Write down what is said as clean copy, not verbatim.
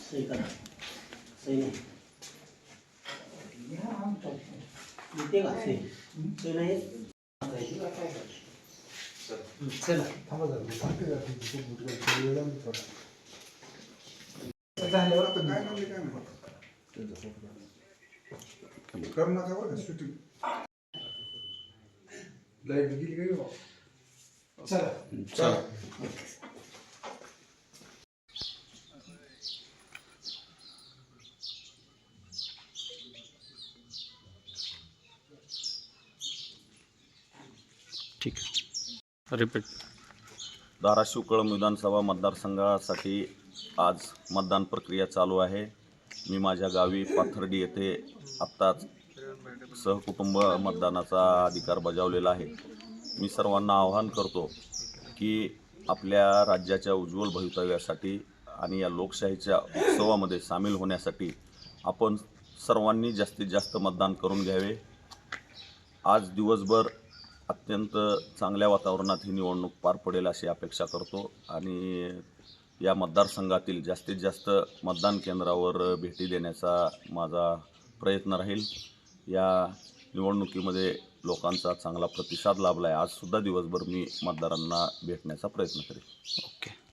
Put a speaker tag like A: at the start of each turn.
A: सही करा. सही नाही. येते का सही? सही नाही. चला.
B: थांबा जरा.
C: झाल्यावर आता काय म्हणले काय नाही करू नका बरं का शूटिंग लाईट गेली काय हो?
B: चला.
A: चला.
D: ठीक. रिपीट.
E: धाराशिव कळंब विधानसभा मतदारसंघासाठी आज मतदान प्रक्रिया चालू आहे. मी माझ्या गावी पाथर्डी येथे आत्ताच सहकुटुंब मतदानाचा अधिकार बजावलेला आहे. मी सर्वांना आवाहन करतो की आपल्या राज्याच्या उज्ज्वल भवितव्यासाठी आणि या लोकशाहीच्या उत्सवामध्ये सामील होण्यासाठी आपण सर्वांनी जास्तीत जास्त मतदान करून घ्यावे. आज दिवसभर अत्यंत चांगल्या वातावरणात ही निवडणूक पार पडेल अशी अपेक्षा करतो आणि या मतदारसंघातील जास्तीत जास्त मतदान केंद्रावर भेटी देण्याचा माझा प्रयत्न राहील. या निवडणुकीमध्ये लोकांचा चांगला प्रतिसाद लाभला आहे. आजसुद्धा दिवसभर मी मतदारांना भेटण्याचा प्रयत्न करेन.
D: ओके.